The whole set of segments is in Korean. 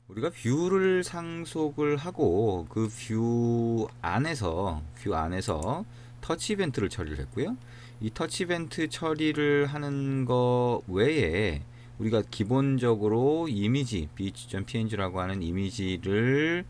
우리가 뷰를 상속을 하고 그 뷰 안에서 터치 이벤트를 처리를 했고요. 이 터치 이벤트 처리를 하는 거 외에 우리가 기본적으로 이미지 beach.png라고 하는 이미지를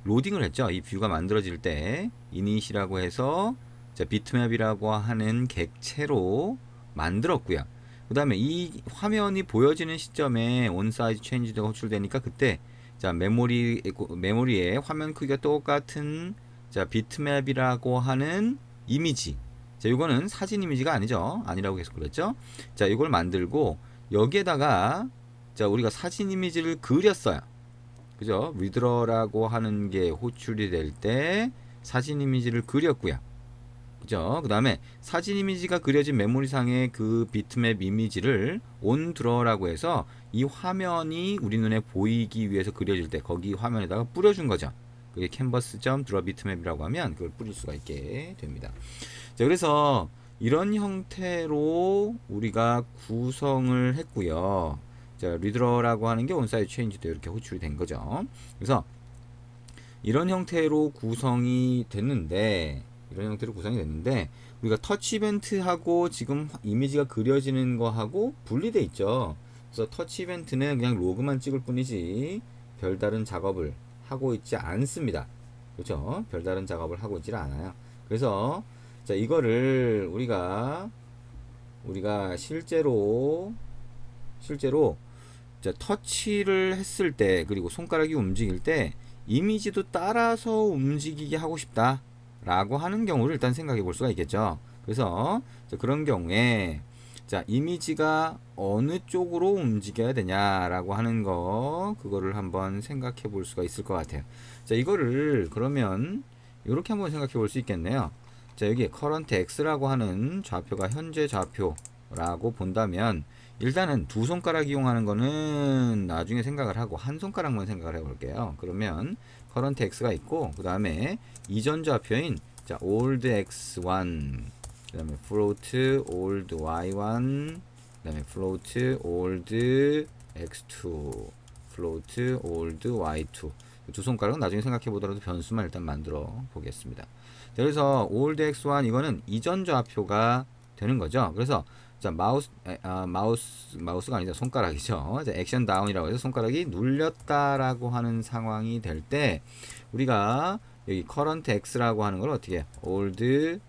로딩을 했죠. 이 뷰가 만들어질 때 이닛이라고 해서 자, 비트맵이라고 하는 객체로 만들었고요. 그 다음에 이 화면이 보여지는 시점에 온사이즈 체인지가 호출되니까 그때 자, 메모리에 화면 크기가 똑같은 자, 비트맵이라고 하는 이미지. 자, 이거는 사진 이미지가 아니죠. 아니라고 계속 그랬죠. 자, 이걸 만들고 여기에다가 자, 우리가 사진 이미지를 그렸어요. 그죠? 위드러라고 하는 게 호출이 될 때 사진 이미지를 그렸고요. 그죠? 그 다음에 사진 이미지가 그려진 메모리상의 그 비트맵 이미지를 온드러라고 해서 이 화면이 우리 눈에 보이기 위해서 그려질 때 거기 화면에다가 뿌려준 거죠. 그게 canvas.draw 비트맵이라고 하면 그걸 뿌릴 수가 있게 됩니다. 자, 그래서 이런 형태로 우리가 구성을 했고요. 자, 리드러라고 하는 게 온사이드 체인지도 이렇게 호출이 된 거죠. 그래서 이런 형태로 구성이 됐는데 우리가 터치 이벤트하고 지금 이미지가 그려지는 거하고 분리돼 있죠. 그래서 터치 이벤트는 그냥 로그만 찍을 뿐이지 별다른 작업을 하고 있지 않습니다. 그렇죠? 별다른 작업을 하고 있지 않아요. 그래서 자, 이거를 우리가 실제로 자, 터치를 했을 때 그리고 손가락이 움직일 때 이미지도 따라서 움직이게 하고 싶다 라고 하는 경우를 일단 생각해 볼 수가 있겠죠. 그래서 자, 그런 경우에 자, 이미지가 어느 쪽으로 움직여야 되냐라고 하는 그거를 한번 생각해 볼 수가 있을 것 같아요. 자, 이거를 그러면 이렇게 한번 생각해 볼 수 있겠네요. 자, 여기 current x라고 하는 좌표가 현재 좌표라고 본다면 일단은 두 손가락 이용하는 거는 나중에 생각을 하고 한 손가락만 생각을 해 볼게요. 그러면 current x가 있고 그 다음에 이전 좌표인 자, old x1 그 다음에 float old y1 그 다음에 float old x2 float old y2 두 손가락은 나중에 생각해 보더라도 변수만 일단 만들어 보겠습니다. 그래서 old x1 이거는 이전 좌표가 되는 거죠. 그래서 자, 마우스가 아니라 손가락이죠. 자, 액션 다운이라고 해서 손가락이 눌렸다라고 하는 상황이 될 때 우리가 여기 current x라고 하는 걸 어떻게 old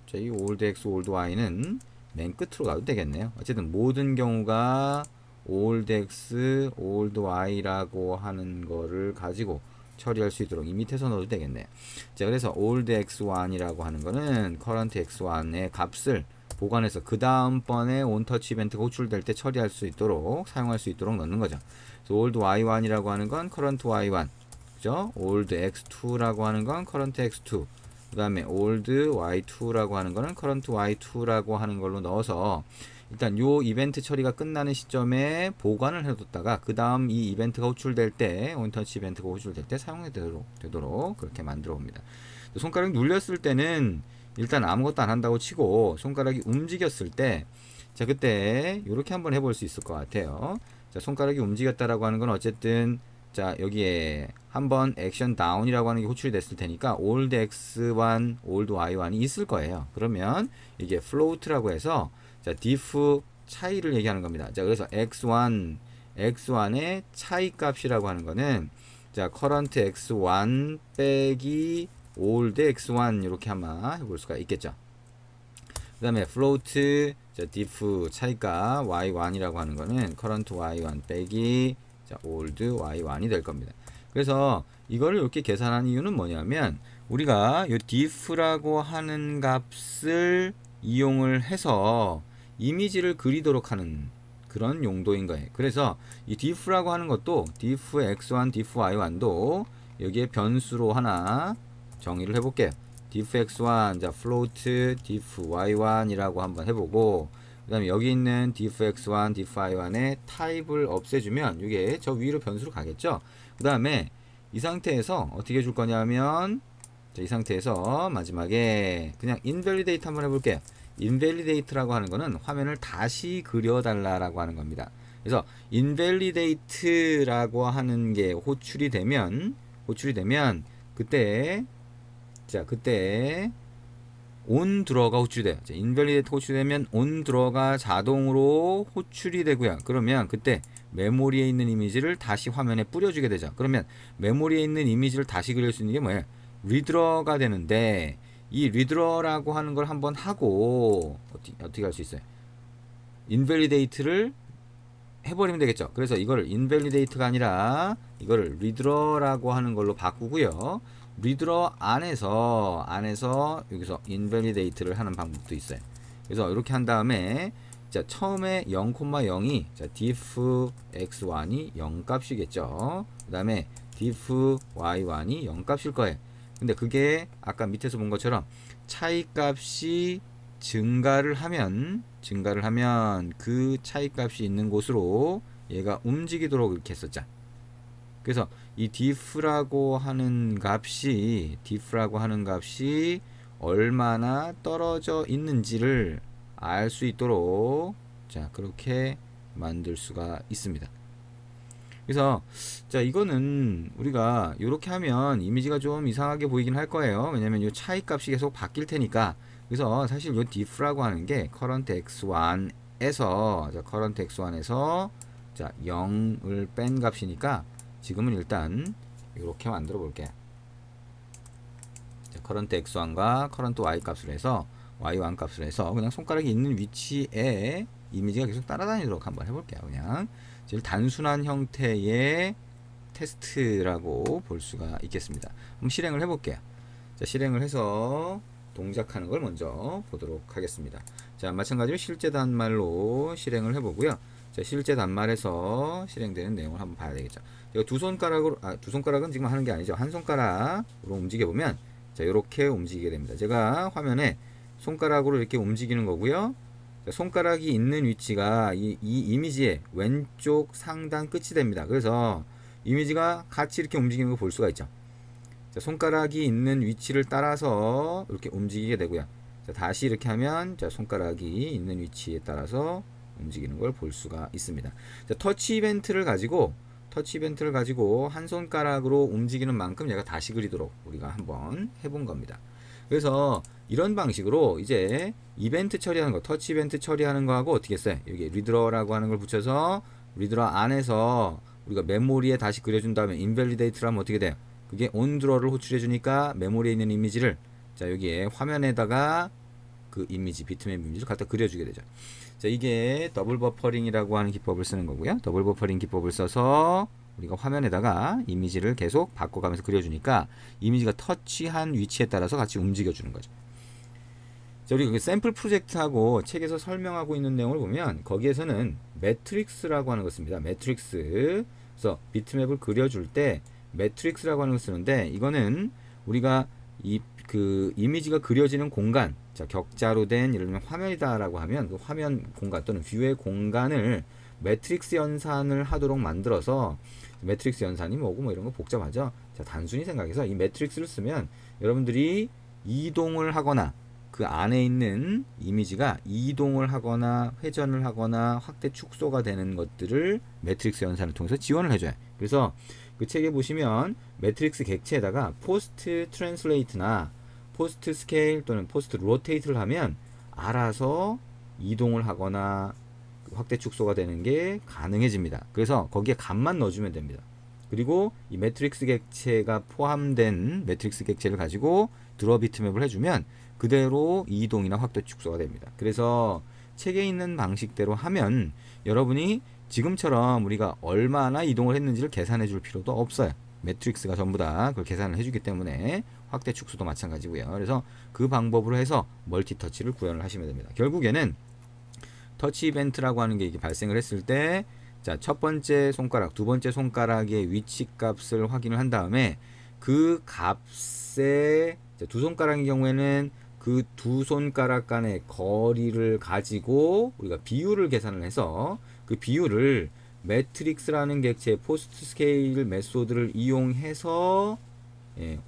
자, 이 old x, old y는 맨 끝으로 가도 되겠네요. 어쨌든 모든 경우가 old x, old y라고 하는 거를 가지고 처리할 수 있도록 이 밑에서 넣어도 되겠네요. 자, 그래서 old x1이라고 하는 거는 current x1의 값을 보관해서 그 다음번에 온터치 이벤트가 호출될 때 처리할 수 있도록 사용할 수 있도록 넣는 거죠. 그래서 old y1이라고 하는 건 current y1, 그죠? old x2라고 하는 건 current x2, 그 다음에 old y2라고 하는 거는 current y2라고 하는 걸로 넣어서 일단 요 이벤트 처리가 끝나는 시점에 보관을 해뒀다가 그 다음 이 이벤트가 호출될 때 온터치 이벤트가 호출될 때 사용되도록 그렇게 만들어 봅니다. 손가락 눌렸을 때는 일단 아무것도 안 한다고 치고 손가락이 움직였을 때 자, 그때 이렇게 한번 해볼 수 있을 것 같아요. 자, 손가락이 움직였다라고 하는 건 어쨌든 자, 여기에 한번 액션 다운이라고 하는 게 호출이 됐을 테니까 old x1, old y1이 있을 거예요. 그러면 이게 float라고 해서 자, diff 차이를 얘기하는 겁니다. 자, 그래서 x1의 차이 값이라고 하는 거는 자, current x1 빼기 old x1 이렇게 아마 해볼 수가 있겠죠. 그 다음에 float 자, diff 차이값 y1이라고 하는 거는 current y1 빼기 자, old y1이 될 겁니다. 그래서 이거를 이렇게 계산한 이유는 뭐냐면 우리가 이 diff라고 하는 값을 이용을 해서 이미지를 그리도록 하는 그런 용도인 거예요. 그래서 이 diff라고 하는 것도 diff x1, diff y1도 여기에 변수로 하나 정의를 해볼게요. diff x1, 자, float diff y1이라고 한번 해보고 그 다음에 여기 있는 diff x1, diff y1의 타입을 없애주면 이게 저 위로 변수로 가겠죠. 그 다음에 이 상태에서 어떻게 줄 거냐면 자, 이 상태에서 마지막에 그냥 invalidate 한번 해볼게요. invalidate라고 하는 거는 화면을 다시 그려달라고 하는 겁니다. 그래서 invalidate라고 하는 게 호출이 되면 그때 onDraw가 호출이 돼요. invalidate 호출되면 onDraw가 자동으로 호출이 되고요. 그러면 그때 메모리에 있는 이미지를 다시 화면에 뿌려주게 되죠. 그러면 메모리에 있는 이미지를 다시 그릴 수 있는 게 뭐예요? redraw가 되는데, 이 redraw라고 하는 걸 한번 하고 어떻게 할 수 있어요? invalidate를 해버리면 되겠죠. 그래서 이거를 invalidate가 아니라 이거를 redraw라고 하는 걸로 바꾸고요. redraw 안에서 여기서 invalidate를 하는 방법도 있어요. 그래서 이렇게 한 다음에 자, 처음에 0,0이 자, diff x1이 0값이겠죠. 그 다음에 diff y1이 0값일 거예요. 근데 그게 아까 밑에서 본 것처럼 차이값이 증가를 하면 그 차이값이 있는 곳으로 얘가 움직이도록 이렇게 했었죠. 그래서 이 diff라고 하는 값이 얼마나 떨어져 있는지를 알 수 있도록 자, 그렇게 만들 수가 있습니다. 그래서 자, 이거는 우리가 이렇게 하면 이미지가 좀 이상하게 보이긴 할 거예요. 왜냐면 이 차이 값이 계속 바뀔 테니까. 그래서 사실 이 diff라고 하는 게 current x1에서 자, 0을 뺀 값이니까 지금은 일단 이렇게 만들어 볼게요. 자, current x1과 current y 값을 해서 y1 값을 해서 그냥 손가락이 있는 위치에 이미지가 계속 따라다니도록 한번 해볼게요. 그냥 제일 단순한 형태의 테스트라고 볼 수가 있겠습니다. 그럼 실행을 해볼게요. 자, 실행을 해서 동작하는 걸 먼저 보도록 하겠습니다. 자, 마찬가지로 실제 단말로 실행을 해보고요. 자, 실제 단말에서 실행되는 내용을 한번 봐야 되겠죠. 제가 두 손가락은 지금 하는 게 아니죠. 한 손가락으로 움직여보면 자, 이렇게 움직이게 됩니다. 제가 화면에 손가락으로 이렇게 움직이는 거고요. 자, 손가락이 있는 위치가 이 이미지의 왼쪽 상단 끝이 됩니다. 그래서 이미지가 같이 이렇게 움직이는 걸 볼 수가 있죠. 자, 손가락이 있는 위치를 따라서 이렇게 움직이게 되고요. 자, 다시 이렇게 하면 자, 손가락이 있는 위치에 따라서 움직이는 걸 볼 수가 있습니다. 자, 터치 이벤트를 가지고 한 손가락으로 움직이는 만큼 얘가 다시 그리도록 우리가 한번 해본 겁니다. 그래서 이런 방식으로 이제 이벤트 처리하는 거, 터치 이벤트 처리하는 거하고 어떻게 했어요? 여기 redraw라고 하는 걸 붙여서 redraw 안에서 우리가 메모리에 다시 그려준 다음에 invalidate를 하면 어떻게 돼요? 그게 onDraw를 호출해 주니까 메모리에 있는 이미지를 자, 여기에 화면에다가 그 이미지, 비트맵 이미지를 갖다 그려주게 되죠. 자, 이게 더블 버퍼링이라고 하는 기법을 쓰는 거고요. 더블 버퍼링 기법을 써서 우리가 화면에다가 이미지를 계속 바꿔가면서 그려주니까 이미지가 터치한 위치에 따라서 같이 움직여주는 거죠. 자, 우리 그 샘플 프로젝트하고 책에서 설명하고 있는 내용을 보면 거기에서는 매트릭스라고 하는 거 씁니다. 매트릭스. 그래서 비트맵을 그려줄 때 매트릭스라고 하는 걸 쓰는데 이거는 우리가 그 이미지가 그려지는 공간, 자, 격자로 된 예를 들면 화면이다라고 하면 그 화면 공간 또는 뷰의 공간을 매트릭스 연산을 하도록 만들어서 매트릭스 연산이 뭐고 뭐 이런 거 복잡하죠. 자, 단순히 생각해서 이 매트릭스를 쓰면 여러분들이 이동을 하거나 그 안에 있는 이미지가 이동을 하거나 회전을 하거나 확대 축소가 되는 것들을 매트릭스 연산을 통해서 지원을 해줘요. 그래서 그 책에 보시면 매트릭스 객체에다가 포스트 트랜슬레이트나 포스트 스케일 또는 포스트 로테이트를 하면 알아서 이동을 하거나 확대 축소가 되는 게 가능해집니다. 그래서 거기에 값만 넣어주면 됩니다. 그리고 이 매트릭스 객체가 포함된 매트릭스 객체를 가지고 드러 비트맵을 해주면 그대로 이동이나 확대 축소가 됩니다. 그래서 책에 있는 방식대로 하면 여러분이 지금처럼 우리가 얼마나 이동을 했는지를 계산해 줄 필요도 없어요. 매트릭스가 전부 다 그걸 계산을 해주기 때문에 확대 축소도 마찬가지고요. 그래서 그 방법으로 해서 멀티터치를 구현을 하시면 됩니다. 결국에는 터치 이벤트라고 하는 게 이게 발생을 했을 때 자, 첫 번째 손가락, 두 번째 손가락의 위치 값을 확인을 한 다음에 그 값에 두 손가락의 경우에는 그 두 손가락 간의 거리를 가지고 우리가 비율을 계산을 해서 그 비율을 매트릭스라는 객체 포스트 스케일 메소드를 이용해서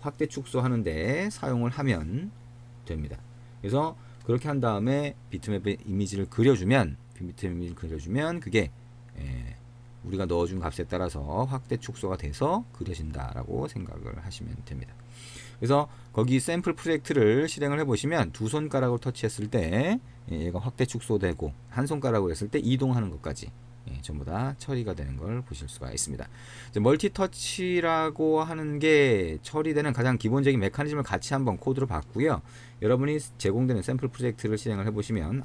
확대 축소하는데 사용을 하면 됩니다. 그래서 그렇게 한 다음에 비트맵 이미지를 그려주면 그게 우리가 넣어준 값에 따라서 확대 축소가 돼서 그려진다라고 생각을 하시면 됩니다. 그래서 거기 샘플 프로젝트를 실행을 해보시면 두 손가락으로 터치했을 때 얘가 확대 축소되고 한 손가락으로 했을 때 이동하는 것까지 전부 다 처리가 되는 걸 보실 수가 있습니다. 멀티 터치라고 하는 게 처리되는 가장 기본적인 메커니즘을 같이 한번 코드로 봤고요. 여러분이 제공되는 샘플 프로젝트를 실행을 해보시면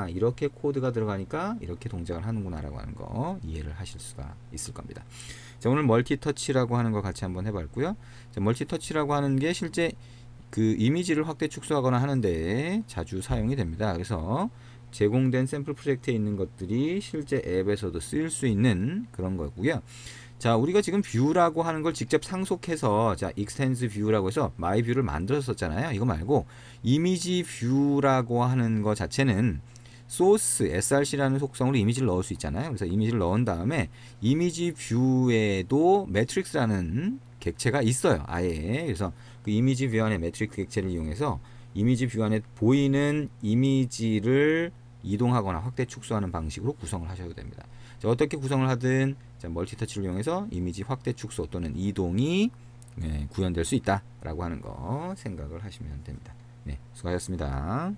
이렇게 코드가 들어가니까 이렇게 동작을 하는구나 라고 하는 거 이해를 하실 수가 있을 겁니다. 자, 오늘 멀티 터치라고 하는 거 같이 한번 해봤고요. 자, 멀티 터치라고 하는 게 실제 그 이미지를 확대 축소하거나 하는데 자주 사용이 됩니다. 그래서 제공된 샘플 프로젝트에 있는 것들이 실제 앱에서도 쓰일 수 있는 그런 거고요. 자, 우리가 지금 뷰라고 하는 걸 직접 상속해서 자, 익스텐스 뷰라고 해서 마이 뷰를 만들었었잖아요. 이거 말고 이미지 뷰라고 하는 거 자체는 소스 src라는 속성으로 이미지를 넣을 수 있잖아요. 그래서 이미지를 넣은 다음에 이미지 뷰에도 매트릭스라는 객체가 있어요. 아예. 그래서 그 이미지 뷰 안에 매트릭스 객체를 이용해서 이미지 뷰 안에 보이는 이미지를 이동하거나 확대 축소하는 방식으로 구성을 하셔도 됩니다. 자, 어떻게 구성을 하든 자, 멀티터치를 이용해서 이미지 확대 축소 또는 이동이 구현될 수 있다라고 하는 거 생각을 하시면 됩니다. 네, 수고하셨습니다.